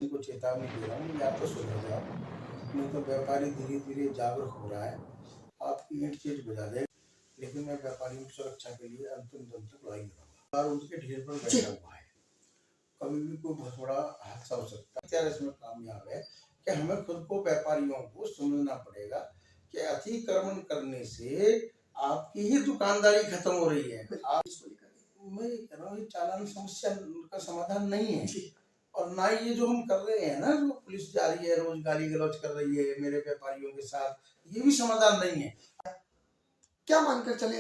को चेतावनी दे रहा हूँ, या तो सुधर जाओ, नहीं तो व्यापारी धीरे धीरे जागरूक हो रहा है, आपकी ईंट चीज बजा देगा। लेकिन मैं व्यापारियों की सुरक्षा के लिए अंतिम दम तक लड़ाई लड़ूंगा और उनके ढेर पर बैठा हुआ है। कभी भी कोई बहुत बड़ा हादसा हो सकता है। क्या इसमें कामयाब है कि हमें खुद को व्यापारियों को समझना पड़ेगा कि अतिक्रमण करने से आपकी ही दुकानदारी खत्म हो रही है। आप मैं कह रहा हूँ, ये चालान समस्या का समाधान नहीं है, और ना ये जो हम कर रहे हैं ना, जो पुलिस जा रही है रोज गाली गलौज कर रही है मेरे व्यापारियों के साथ, ये भी समाधान नहीं है। क्या मानकर चले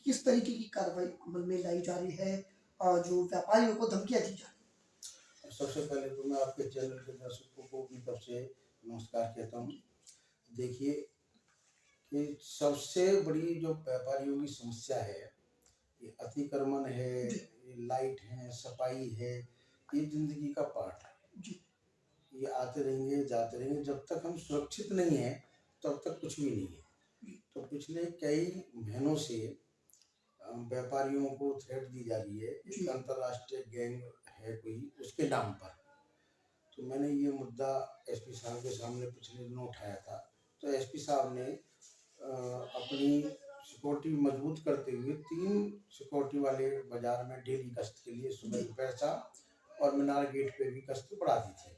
किस तरीके की कार्रवाई अमल में लाई जा रही है जो व्यापारियों को धमकियां दी जा रही है? सबसे पहले तो मैं आपके चैनल के दर्शकों को अपनी तरफ से नमस्कार कहता हूँ। देखिए कि सबसे बड़ी जो व्यापारियों की समस्या है, ये अतिक्रमण है, ये लाइट है, सफाई है, ये जिंदगी का पार्ट है। ये आते रहेंगे जाते रहेंगे, जब तक हम सुरक्षित नहीं है तब तक कुछ भी नहीं है। तो पिछले कई महीनों से व्यापारियों को थ्रेट दी जा रही है, एक अंतरराष्ट्रीय गैंग है कोई, उसके नाम पर। तो मैंने ये मुद्दा एसपी साहब के सामने पिछले दिनों उठाया था। तो एसपी साहब ने अपनी सिक्योरिटी मजबूत करते हुए 3 सिक्योरिटी वाले बाजार में डेली गश्त के लिए सुबह पैसा और मीनार गेट पे भी गश्त बढ़ा दी थी।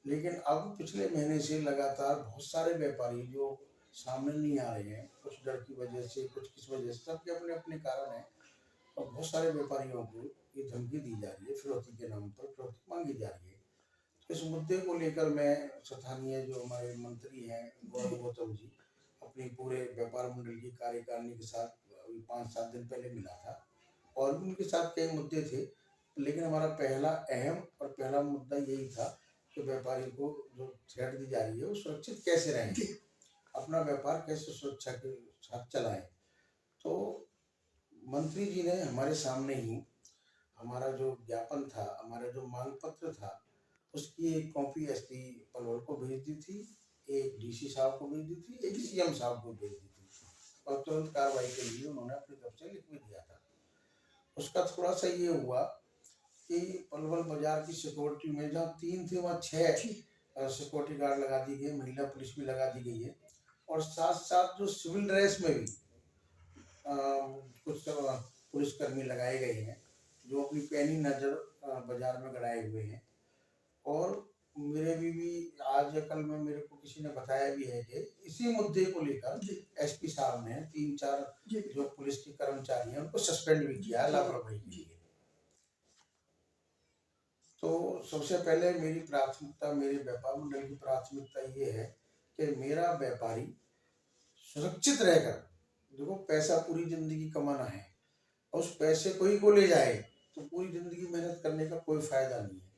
लेकिन अब पिछले महीने से लगातार बहुत सारे व्यापारी जो सामने नहीं आ रहे हैं, कुछ डर की वजह से, कुछ किस वजह से, सबके अपने अपने कारण हैं, और बहुत सारे व्यापारियों को ये धमकी दी जा रही है, फिरौती के नाम पर फिरौती मांगी जा रही है। तो इस मुद्दे को लेकर मैं स्थानीय जो हमारे मंत्री हैं गौरव गौतम जी, अपनी पूरे व्यापार मंडल की कार्यकारिणी के साथ 5-7 दिन पहले मिला था, और भी उनके साथ कई मुद्दे थे। लेकिन हमारा पहला अहम और पहला मुद्दा यही था कि व्यापारी को जो थ्रेट दी जा रही है वो सुरक्षित कैसे रहें, अपना व्यापार कैसे सुरक्षा के साथ चलाएं। तो मंत्री जी ने हमारे सामने ही हमारा जो ज्ञापन था, हमारा जो मांग पत्र था, उसकी एक कॉपी एसपी पलवल को भेज दी थी, एक डीसी साहब को भेज दी थी, एक सीएम साहब को भेज दी थी, और तुरंत कार्रवाई के लिए उन्होंने अपनी तरफ से लिख भी दिया था। उसका थोड़ा सा ये हुआ कि पलवल बाजार की सिक्योरिटी में जहाँ 3 थे वहाँ 6 सिक्योरिटी गार्ड लगा दी गई, महिला पुलिस भी लगा दी गई है, और साथ साथ जो सिविल ड्रेस में भी कुछ पुलिसकर्मी लगाए गए हैं जो अपनी पैनी नजर बाजार में गड़ाए हुए हैं। और मेरे भी आज कल में मेरे को किसी ने बताया भी है कि इसी मुद्दे को लेकर एसपी साहब ने 3-4 जो पुलिस के कर्मचारी हैं उनको सस्पेंड भी किया है लापरवाही के लिए। तो सबसे पहले मेरी प्राथमिकता, मेरे व्यापार मंडल की प्राथमिकता ये है कि मेरा व्यापारी सुरक्षित रहकर, देखो पैसा पूरी जिंदगी कमाना है, उस पैसे को ही को ले जाए तो पूरी जिंदगी मेहनत करने का कोई फायदा नहीं है।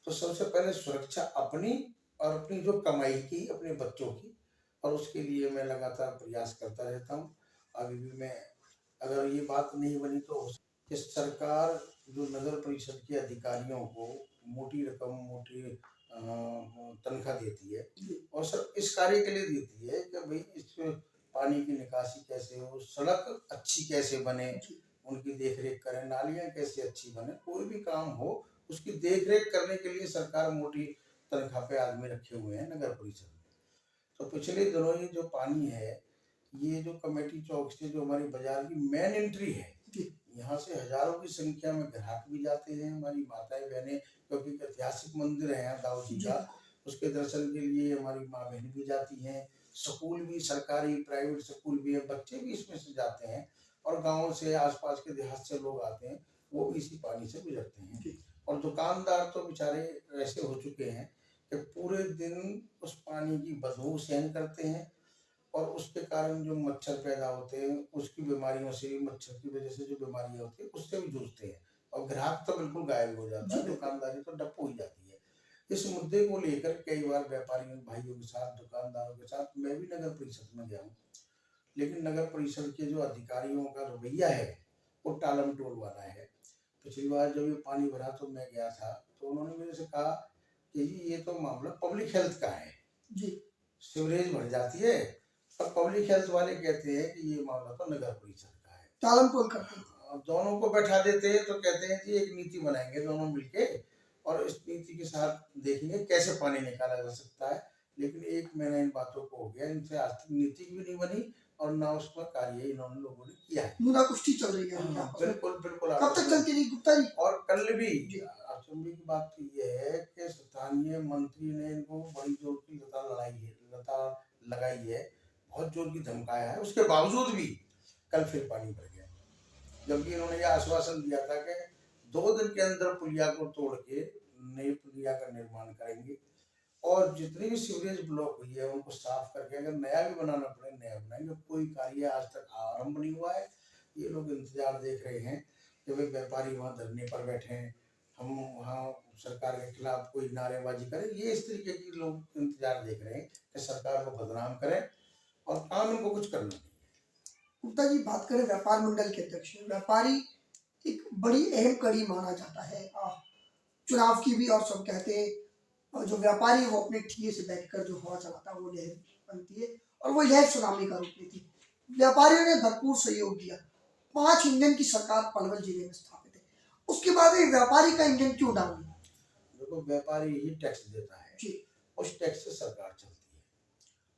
तो सबसे पहले सुरक्षा अपनी और अपनी जो कमाई की, अपने बच्चों की, और उसके लिए मैं लगातार प्रयास करता रहता हूँ। अभी भी मैं, अगर ये बात नहीं बनी तो कि सरकार जो नगर परिषद के अधिकारियों को मोटी रकम, मोटी तनख्वाह देती है, और सर इस कार्य के लिए देती है कि भाई इसमें पानी की निकासी कैसे हो, सड़क अच्छी कैसे बने, उनकी देखरेख करें, नालियां कैसे अच्छी बने, कोई भी काम हो उसकी देखरेख करने के लिए सरकार मोटी तनख्वाह पे आदमी रखे हुए हैं नगर परिषद में। तो पिछले दिनों ये जो पानी है, ये जो कमेटी चौक से जो हमारी बाजार की मेन एंट्री है, यहाँ से हजारों की संख्या में ग्राहक भी जाते हैं, हमारी माताएं बहनें, क्योंकि ऐतिहासिक मंदिर है यहाँ दाऊ जी का, उसके दर्शन के लिए हमारी माँ बहन भी जाती हैं। स्कूल भी, सरकारी प्राइवेट स्कूल भी है, बच्चे भी इसमें से जाते हैं, और गाँव से आसपास के देहात से लोग आते हैं, वो भी इसी पानी से गुजरते हैं। और दुकानदार तो बेचारे ऐसे हो चुके हैं कि पूरे दिन उस पानी की बदबू सहन करते हैं, और उसके कारण जो मच्छर पैदा होते हैं, उसकी बीमारियों से, मच्छर की वजह से जो बीमारियां होती है उससे भी जूझते हैं, और ग्राहक तो बिल्कुल गायब हो जाता है, दुकानदारी तो डप हो ही जाती है। इस मुद्दे को लेकर कई बार व्यापारियों भाइयों के साथ, दुकानदारों के साथ मैं भी नगर परिषद में गया हूँ, लेकिन नगर परिषद के जो अधिकारियों का रवैया है वो टालम टोल वाला है। पिछली बार जब ये पानी भरा तो मैं गया था, तो उन्होंने मेरे से कहा कि जी ये तो मामला पब्लिक हेल्थ का है जी, सीवरेज भर जाती है, और पब्लिक हेल्थ वाले कहते हैं कि ये मामला तो नगर परिषद का है, टालम टोल करते हैं। दोनों को बैठा देते हैं तो कहते हैं कि एक नीति बनाएंगे दोनों मिलके, और इस नीति के साथ देखेंगे कैसे पानी निकाला जा सकता है। लेकिन एक महीना इन बातों को हो गया, इनसे आज तक नीति भी नहीं बनी और ना उसका कार्य इन्होंने लोगों ने किया है। मुनाकुश्ती चल रही है इनके हाँ, आपस में। बिल्कुल बिल्कुल कब आपस तक में। चलती रही गुप्ता जी? और कल भी जी। अचंभे की बात तो ये है कि स्थानीय मंत्री ने इनको बड़ी जोर की लता लगाई है, बहुत जोर की धमकाया है, उसके बावजूद भी कल फिर पानी भर गया। जबकि इन्होंने यह आश्वासन दिया था कि 2 दिन के अंदर पुलिया को तोड़ के नई पुलिया का निर्माण करेंगे और जितनी भी सीवरेज ब्लॉक हुई है उनको साफ करके अगर नया भी बनाना पड़े नया बनाएंगे। कोई कार्य आज तक आरंभ नहीं हुआ है। ये लोग इंतजार देख रहे हैं कि भाई व्यापारी वहाँ धरने पर बैठे हैं, हम वहाँ सरकार के खिलाफ कोई नारेबाजी करें। ये इस तरीके की लोग इंतजार देख रहे हैं कि सरकार को बदनाम करें और काम इनको कुछ करना नहीं। गुप्ता जी, बात करें व्यापार मंडल के अध्यक्ष, व्यापारी एक बड़ी अहम कड़ी माना जाता है चुनाव की भी, और सब कहते हैं और जो व्यापारी है वो अपने ठिये से बैठकर जो हवा चलाता है वो लहर बनती है, और वो लहर सुनामी का रूप लेती है। व्यापारियों ने भरपूर सहयोग दिया। 5 इंजन की सरकार पलवल जिले में स्थापित है, उसके बाद ये व्यापारी का इंजन क्यों डाउन है? देखो, व्यापारी ही टैक्स देता है जी। उस टैक्स से सरकार चलती है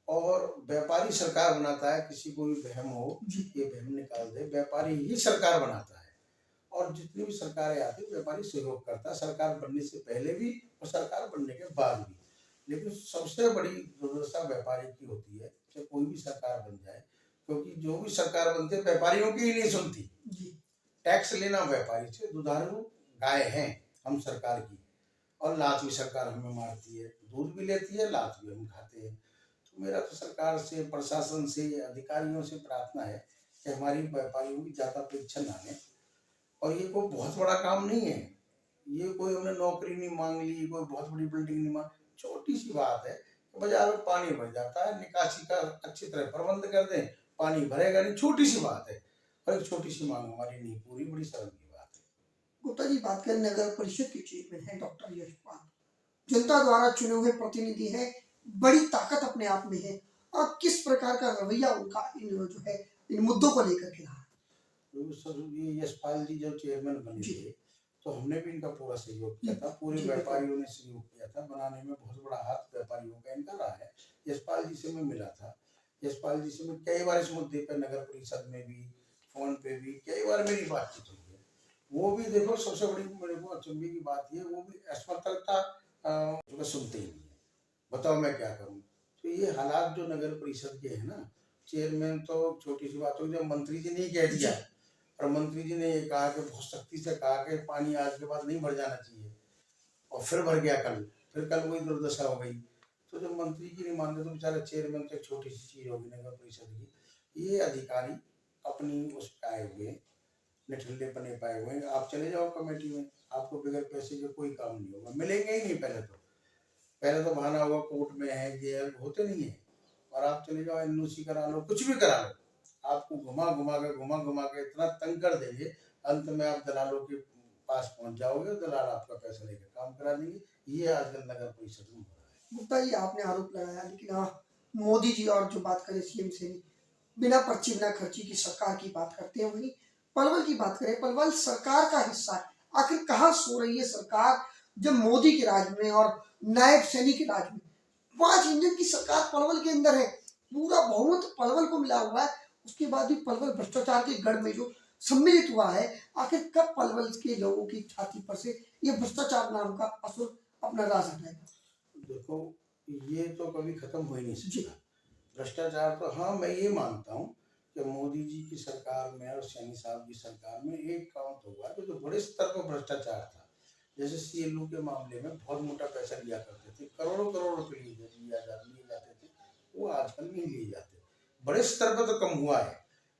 और व्यापारी सरकार बनाता है। किसी को भी वहम हो जी। ये वहम निकाल दे, व्यापारी ही सरकार बनाता है और जितनी भी सरकारें आती है व्यापारी सहयोग करता है, सरकार बनने से पहले भी और सरकार बनने के बाद भी। लेकिन सबसे बड़ी दुर्दशा व्यापारी की होती है कि कोई भी सरकार बन जाए, क्योंकि जो भी सरकार बनती है व्यापारियों की ही नहीं सुनती। जी। टैक्स लेना व्यापारी से, दुधारू गाय हैं हम सरकार की और लात भी सरकार हमें मारती है, दूध भी लेती है, लात भी हम खाते हैं। तो मेरा तो सरकार से, प्रशासन से, अधिकारियों से प्रार्थना है कि हमारी व्यापारियों की ज्यादा परीक्षा ना लें। और ये कोई बहुत बड़ा काम नहीं है, ये कोई हमने नौकरी नहीं मांग ली, कोई बहुत बड़ी बिल्डिंग नहीं मांग, छोटी सी बात है। बाजार में पानी भर जाता है, निकासी का अच्छी तरह प्रबंध कर दें, पानी भरेगा नहीं, छोटी सी बात है। और एक छोटी सी मांग हमारी नहीं पूरी, बड़ी शर्म की बात है। गुप्ता जी, बात करें नगर परिषद के चेयरमैन है डॉक्टर यशपाल, जनता द्वारा चुने हुए प्रतिनिधि है, बड़ी ताकत अपने आप में है, और किस प्रकार का रवैया उनका इन जो है इन मुद्दों को लेकर के रहा है? तो सर, ये यशपाल जी जब चेयरमैन बने जी। थे तो हमने भी इनका पूरा सहयोग किया था, पूरे जी, बिल्कुल। व्यापारियों ने सहयोग किया था, बनाने में बहुत बड़ा हाथ व्यापारियों का इनका रहा है। यशपाल जी से मैं मिला था, यशपाल जी से मैं कई बार इस मुद्दे पर नगर परिषद में भी, फोन पे भी कई बार मेरी बातचीत हुई है। वो भी देखो, सबसे बड़ी मेरे को अचंभे की बात ये, वो भी असमर्थता जो सुनते ही नहीं है। बताओ मैं क्या करूं। तो ये हालात जो नगर परिषद के है ना, चेयरमैन तो छोटी सी बात हो, जब मंत्री जी ने ही कह दिया और मंत्री जी ने ये कहा कि बहुत सख्ती से कहा कि पानी आज के बाद नहीं भर जाना चाहिए, और फिर भर गया कल, फिर कल वही दुर्दशा हो गई। तो जब मंत्री की नहीं मानते तो बेचारा चेयरमैन तो एक छोटी सी चीज होगी नगर परिषद की। ये अधिकारी अपनी उस पे आए हुए, निठल्ले बने पाए हुए हैं। आप चले जाओ कमेटी में, आपको बगैर पैसे के कोई काम नहीं होगा, मिलेंगे ही नहीं। पहले तो बहाना होगा कोर्ट में है, ये होते नहीं है। और आप चले जाओ एनओसी करा लो, कुछ भी करा लो, आपको घुमा घुमा के इतना तंग कर देंगे, अंत में आप दलालों के पास पहुंच जाओगे, दलाल आपका पैसा लेकर काम करा देंगे। ये आजकल नगर परिषद में हो रहा है। गुप्ता जी, आपने आरोप लगाया, लेकिन मोदी जी और जो बात करें सीएम से बिना पर्ची बिना खर्ची की सरकार की बात करते हैं, वही पलवल की बात करें, पलवल सरकार का हिस्सा है। आखिर कहाँ सो रही है सरकार जब मोदी के राज में और नायब सैनी के राज में 5 इंजन की सरकार पलवल के अंदर है, पूरा बहुमत पलवल को मिला हुआ है, उसके बाद भी पलवल भ्रष्टाचार के गढ़ में जो सम्मिलित हुआ है। आखिर कब पलवल के लोगों की छाती पर से ये भ्रष्टाचार नाम का असुर अपना राज हटाएगा? देखो, ये तो कभी खत्म हो ही नहीं जी। सकता भ्रष्टाचार। तो हाँ, मैं ये मानता हूँ कि मोदी जी की सरकार में और सैनी साहब की सरकार में एक काम तो हुआ कि जो बड़े स्तर पर भ्रष्टाचार था, जैसे सीएलयू के मामले में बहुत मोटा पैसा लिया करते थे, करोड़ों करोड़ रुपए लिए जाते थे, वो आजकल नहीं लिए जाते। बड़े स्तर पर तो कम हुआ है,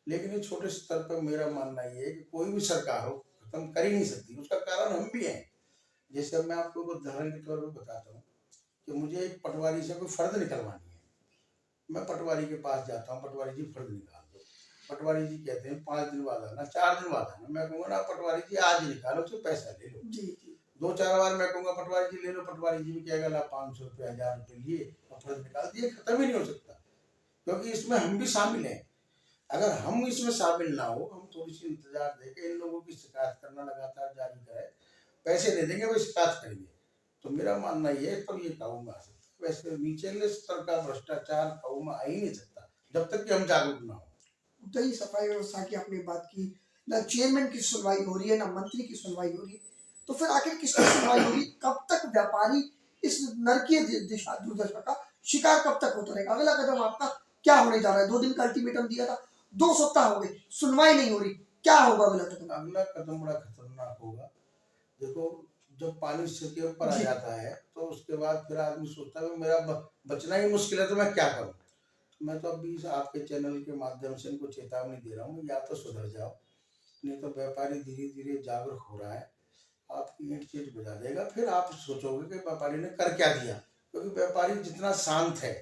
लेकिन ये छोटे स्तर पर मेरा मानना ये है कि कोई भी सरकार हो खत्म कर ही नहीं सकती। उसका कारण हम भी हैं। जैसे मैं आपको उदाहरण के तौर पर बताता हूँ कि मुझे एक पटवारी से कोई फर्द निकलवानी है, मैं पटवारी के पास जाता हूँ, पटवारी जी फर्द निकाल दो। पटवारी जी कहते हैं 5 दिन बाद आना, 4 दिन बाद आना। मैं कहूँगा ना पटवारी जी आज निकालो, तो पैसा ले लो। जी जी। 2-4 बार मैं कहूँगा पटवारी जी ले लो, पटवारी जी भी कहेगा ला 500 रुपये 1000 रुपये लिए और फर्ज निकाल दिए। खत्म ही नहीं हो सकता, क्योंकि इसमें हम भी शामिल हैं। अगर हम इसमें शामिल ना हो, हम थोड़ी सी इंतजार देके इन लोगों की शिकायत करना लगातार जारी करें, पैसे दे देंगे, वो शिकायत करेंगे। तो मेरा मानना ये है तब ये काबू में आ सकता है। वैसे निचले स्तर का भ्रष्टाचार काबू में आ ही नहीं सकता जब तक कि हम जागरूक ना हो। उतनी सफाई व्यवस्था की आपने बात की, ना चेयरमैन की सुनवाई हो रही है, ना मंत्री की सुनवाई हो रही है, तो फिर आखिर किसकी सुनवाई होगी? कब तक व्यापारी इस नरकीय दिशा दुर्दशा का शिकार कब तक होता रहेगा? अगला कदम आपका क्या होने जा रहा है? 2 दिन का अल्टीमेटम दिया था, 2 सप्ताह हो गए, सुनवाई नहीं हो रही, क्या होगा अगला कदम? अगला कदम बड़ा खतरनाक होगा। देखो, जब पानी सिर के ऊपर आ जी। जाता है तो उसके बाद फिर आदमी सोचता है मेरा बचना ही मुश्किल है तो मैं क्या करूं। मैं तो अभी आपके चैनल के माध्यम से इनको चेतावनी दे रहा हूँ, या तो सुधर जाओ, नहीं तो व्यापारी धीरे धीरे जागरूक हो रहा है, आपकी ईंट चीट बजा देगा। फिर आप सोचोगे कि व्यापारी ने कर क्या दिया, क्योंकि व्यापारी जितना शांत है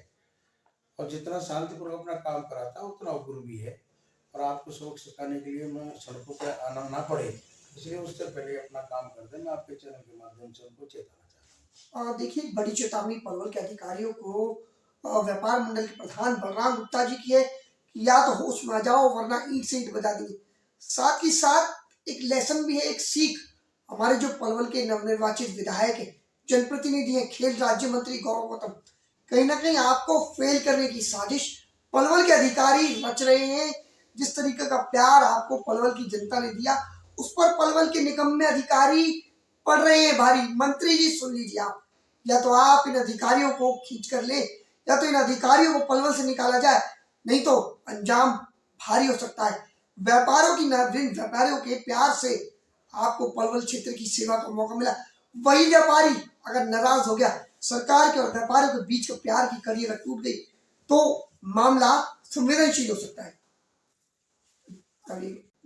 और जितना शांतिपूर्वक अपना काम कराता है उतना उग्र भी है। और आपको सबक सिखाने के लिए मैं सड़कों पर आना ना पड़े, इसलिए उससे पहले अपना काम कर दें। मैं आपके चैनल के माध्यम से उनको चेताना चाहता हूँ। देखिए, बड़ी चेतावनी पलवल के अधिकारियों को व्यापार मंडल के प्रधान बलराम गुप्ता जी की है कि या तो होश में आ जाओ वरना ईंट से ईंट बजा देंगे। साथ ही साथ एक लेसन भी है, एक सीख हमारे जो पलवल के नवनिर्वाचित विधायक है, जनप्रतिनिधि है, खेल राज्य मंत्री गौरव गौतम, कहीं ना कहीं आपको फेल करने की साजिश पलवल के अधिकारी रच रहे हैं। जिस तरीके का प्यार आपको पलवल की जनता ने दिया, उस पर पलवल के निकम्मे अधिकारी पड़ रहे हैं भारी। मंत्री जी सुन लीजिए आप, या तो आप इन अधिकारियों को खींच कर ले, या तो इन अधिकारियों को पलवल से निकाला जाए, नहीं तो अंजाम भारी हो सकता है। व्यापारियों के प्यार से आपको पलवल क्षेत्र की सेवा का मौका मिला, वही व्यापारी अगर नाराज हो गया, सरकार के और व्यापारियों के बीच का प्यार की कड़ी अगर टूट गई, तो मामला संवेदनशील हो सकता है।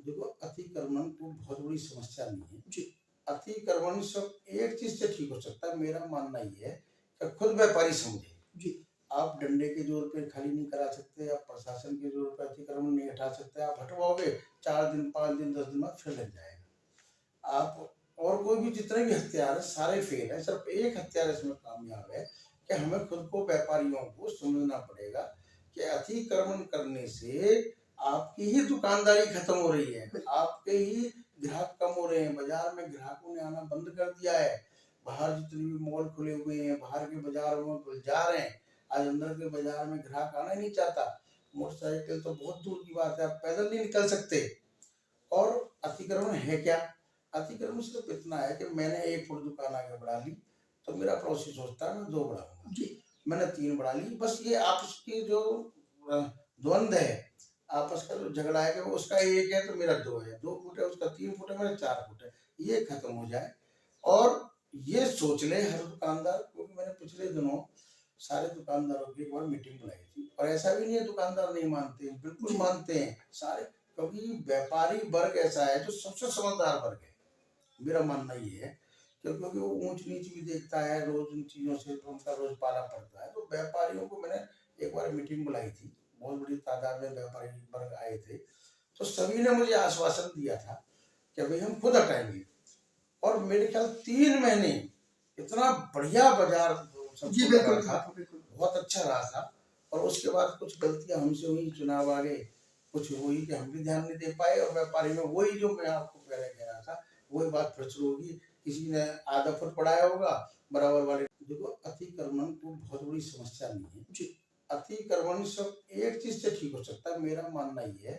देखो, अतिक्रमण तो बहुत बड़ी समस्या नहीं है जी। अतिक्रमण सब एक चीज से ठीक हो सकता है। मेरा मानना ये है कि खुद व्यापारी समझे। जी। आप डंडे के जोर पे खाली नहीं करा सकते, आप प्रशासन के जोर पे अतिक्रमण नहीं हटा सकते। आप हटवाओगे 4 दिन 5 दिन 10 दिन बाद फिर लग जाएगा। आप और कोई भी जितने भी हथियार है सारे फेल है, सिर्फ एक हथियार इसमें कामयाब है कि हमें खुद को व्यापारियों को समझना पड़ेगा कि अतिक्रमण करने से आपकी ही दुकानदारी खत्म हो रही है, आपके ही ग्राहक कम हो रहे हैं। बाजार में ग्राहकों ने आना बंद कर दिया है। बाहर जितने भी मॉल खुले हुए हैं, बाहर के बाजार में खुल जा रहे हैं, आज अंदर के बाजार में ग्राहक आना ही नहीं चाहता। मोटरसाइकिल तो बहुत दूर की बात है, आप पैदल नहीं निकल सकते। और अतिक्रमण है क्या? अतिक्रमण सिर्फ इतना है कि मैंने 1 फुट दुकान आगे बढ़ा ली तो मेरा पड़ोसी सोचता है मैं 2 बढ़ाऊंगा, मैंने 3 बढ़ा ली। बस ये आपस की जो द्वंद्व है, आपस का जो झगड़ा है कि वो उसका 1 है तो मेरा 2 है, 2 फुट है, उसका 3 फुट है, मेरा 4 फुट है, ये खत्म हो जाए। और ये सोच ले हर दुकानदार, क्योंकि मैंने पिछले दिनों सारे दुकानदारों की एक बार मीटिंग बुलाई थी, और ऐसा भी नहीं है दुकानदार नहीं मानते, बिल्कुल मानते हैं सारे। क्योंकि व्यापारी वर्ग ऐसा है जो सबसे समझदार वर्ग है, मेरा मानना ये है। क्योंकि वो ऊंच नीच भी देखता है, रोज उन चीजों से तो उनका रोज पाला पड़ता है। तो व्यापारियों को मैंने एक बार मीटिंग बुलाई थी, बहुत बड़ी तादाद में व्यापारी वर्ग आए थे, तो सभी ने मुझे आश्वासन दिया था कि भाई हम खुद हटाएंगे। और मेरे ख्याल 3 महीने इतना बढ़िया बाजार सबको लगा था, बहुत अच्छा रहा था। और उसके बाद कुछ गलतियां हमसे हुई, चुनाव आ गए, कुछ हुई कि हम भी ध्यान नहीं दे पाए, और व्यापारी में वही जो मैं आपको पहले कह रहा था वही बात फिर शुरू होगी। किसी ने आधा फुट पढ़ाया होगा, बराबर वाले। देखो, अतिक्रमण तो बहुत बड़ी समस्या नहीं है अतिक्रमण सिर्फ एक चीज से ठीक हो सकता है। मेरा मानना ये है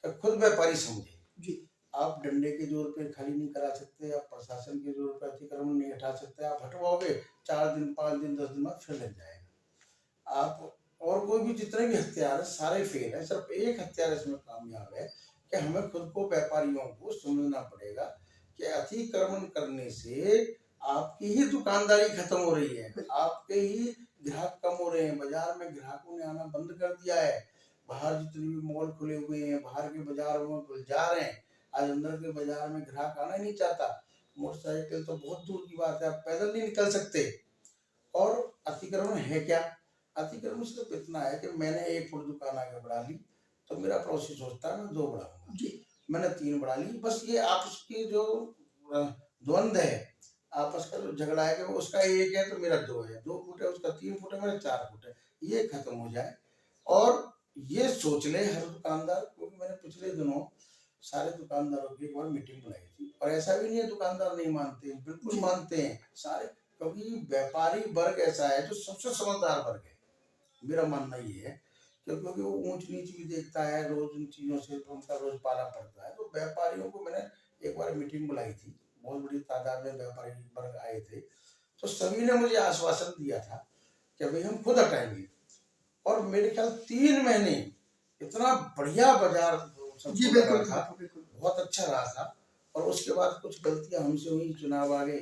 कि खुद व्यापारी समझे। आप डंडे के जोर पे खाली नहीं करा सकते, आप प्रशासन के जोर पे अतिक्रमण नहीं हटा सकते। आप हटवाओगे 4 दिन 5 दिन 10 दिन बाद फिर लग जाएगा। आप और कोई भी जितने भी हथियार है सारे फेल है, सिर्फ एक हथियार इसमें कामयाब है कि हमें खुद को व्यापारियों को समझना पड़ेगा कि अतिक्रमण करने से आपकी ही दुकानदारी खत्म हो रही है, आपके ही ग्राहक कम हो रहे हैं। बाजार में ग्राहकों ने आना बंद कर दिया है। बाहर जितने भी मॉल खुले हुए हैं, बाहर के बाजार में खुल जा रहे हैं, आज अंदर के बाजार में ग्राहक आना ही नहीं चाहता। मोटरसाइकिल तो बहुत दूर की बात है, आप पैदल नहीं निकल सकते। और अतिक्रमण है क्या? अतिक्रमण सिर्फ इतना है कि मैंने 1 फुट दुकान आगे बढ़ा ली तो मेरा पड़ोसी सोचता है मैं 2 बढ़ाऊंगा, मैंने 3 बढ़ा ली। बस ये आपस की जो द्वंद्व है, आपस का जो झगड़ा है कि वो उसका 1 है तो मेरा 2 है, 2 फुट है, उसका 3 फुट है, मेरा 4 फुट है, ये खत्म हो जाए। और ये सोच ले हर दुकानदार, क्योंकि मैंने पिछले दिनों सारे दुकानदारों की एक बार मीटिंग बुलाई थी, और ऐसा भी नहीं है दुकानदार नहीं मानते, बिल्कुल मानते हैं सारे। क्योंकि व्यापारी वर्ग ऐसा है जो सबसे समझदार वर्ग है, मेरा मानना ये है। क्योंकि वो ऊंच नीच भी देखता है, रोज उन चीजों से तो उनका रोज पाला पड़ता है। तो व्यापारियों को मैंने एक बार मीटिंग बुलाई थी, बहुत बड़ी तादाद में व्यापारी वर्ग आए थे। तो सभी ने मुझे आश्वासन दिया था कि भाई हम खुद हटाएंगे। और मेरे ख्याल 3 महीने इतना बढ़िया बाजार जी सबको बिल्कुल लगा था, बिल्कुल। बहुत अच्छा रहा था। और उसके बाद कुछ गलतियां हमसे हुई, चुनाव आ गए,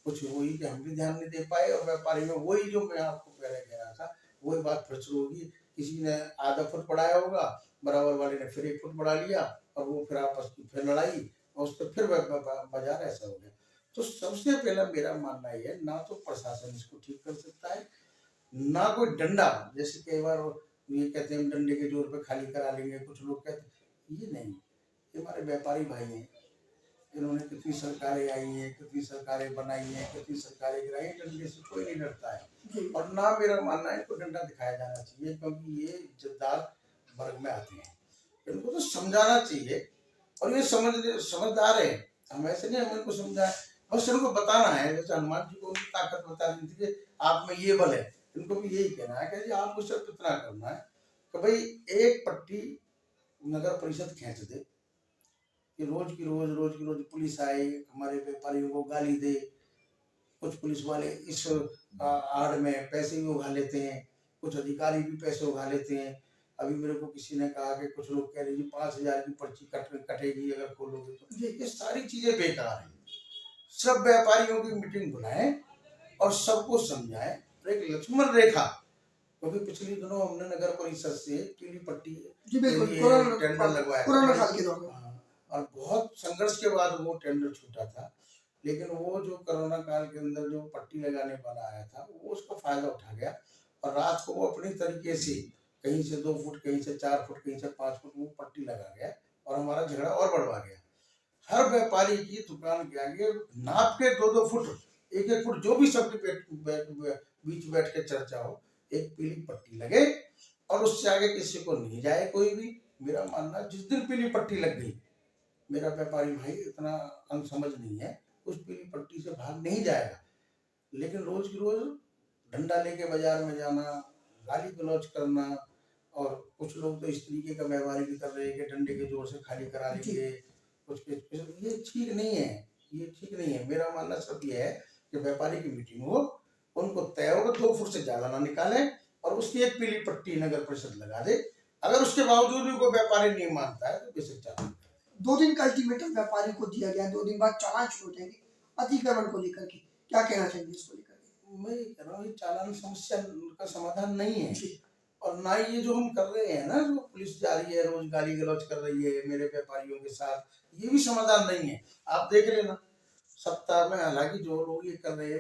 कुछ हुई कि हम भी ध्यान नहीं दे पाए। और व्यापारी में वही जो मैं आपको पहले कह रहा था, वही बात फिर शुरू होगी। किसी ने आधा फुट बढ़ाया होगा, बराबर वाले ने फिर 1 फुट बढ़ा लिया, और वो फिर आपस की फिर लड़ाई, और उससे फिर बाजार ऐसा हो गया। तो सबसे पहला मेरा मानना ये है, ना तो प्रशासन इसको ठीक कर सकता है, ना कोई डंडा। जैसे कई बार ये कहते हैं हम डंडे के जोर पे खाली करा लेंगे, कुछ लोग कहते हैं, ये नहीं। ये हमारे व्यापारी भाई हैं, इन्होंने कितनी सरकारें आई हैं, कितनी सरकारें बनाई हैं, कितनी सरकारें गिराई हैं, डंडे से कोई नहीं डरता है। जी और ना मेरा मानना है इनको डंडा दिखाया जाना चाहिए, क्योंकि ये इज्जतदार वर्ग में आते हैं, इनको तो समझाना चाहिए। और ये समझदार है, हम ऐसे नहीं हम इनको समझाए, बस इनको बताना है। जैसे हनुमान जी को उनकी ताकत बता दी थी कि आप में ये बल है, इनको भी यही कहना है कि जी आपको सिर्फ इतना करना है कि भाई एक पट्टी नगर परिषद खींच दे, कि रोज की रोज पुलिस आए, हमारे व्यापारियों को गाली दे। कुछ पुलिस वाले इस आड़ में पैसे भी उगा लेते हैं, कुछ अधिकारी भी पैसे उगा लेते हैं। अभी मेरे को किसी ने कहा कि कुछ लोग कह रहे जी 5,000 की पर्ची कटेगी अगर खोलोगे तो। जी ये सारी चीजें बेकार हैं। सब व्यापारियों की मीटिंग बुलाएं और सबको समझाएं, एक लक्ष्मण रेखा। क्योंकि पिछले दिनों हमने नगर परिषद से पीली पट्टी जी के बिल्कुल। लिए कोरोना टेंडर लगवाया कोरोना था। काल के दौरान। हाँ, और बहुत संघर्ष के बाद वो टेंडर छूटा था। लेकिन वो जो कोरोना काल के अंदर जो पट्टी लगाने वाला आया था, वो उसका फायदा उठा गया। और रात को वो अपनी तरीके से कहीं से 2 फुट, कहीं से 4 फुट, कहीं से 5 फुट वो पट्टी लगा गया, और हमारा झगड़ा और बढ़वा गया। हर व्यापारी की दुकान के आगे नाप के 2-2 फुट, 1-1 फुट, जो भी सबके बीच बैठ के चर्चा हो, एक पीली पट्टी लगे, और उससे आगे किसी को नहीं जाए कोई भी। मेरा मानना, जिस दिन पीली पट्टी लग गई, मेरा व्यापारी भाई इतना अनसमझ नहीं है, उस पीली पट्टी से भाग नहीं जाएगा। लेकिन रोज की रोज डंडा लेके बाजार में जाना, गाली गलौज करना, और कुछ लोग तो इस तरीके का व्यवहार भी कर रहे हैं कि डंडे के जोर से खाली करा लेंगे, ये ठीक नहीं है। ये ठीक नहीं है। मेरा मानना सब ये है कि व्यापारी की मीटिंग हो, उनको तय होगा 2 फुट से ज्यादा ना निकालें, और उसकी एक पीली पट्टी नगर परिषद लगा दे। अगर उसके बावजूद भी कोई व्यापारी नहीं मानता है तो बेशक चालान। 2 दिन का अल्टीमेटम व्यापारी को दिया गया, 2 दिन बाद चालान शुरू हो जाएंगे अतिक्रमण को लेकर के। क्या कहना चाहिए इसको लेकर के? मैं ये कह रहा हूँ, ये चालान समस्या का समाधान नहीं है। जी और ना ये जो हम कर रहे हैं ना, जो पुलिस जा रही है रोज गाली गलौज कर रही है मेरे व्यापारियों के साथ, ये भी समाधान नहीं है। आप देख लेना, सप्ताह में हालांकि जो लोग ये कर रहे हैं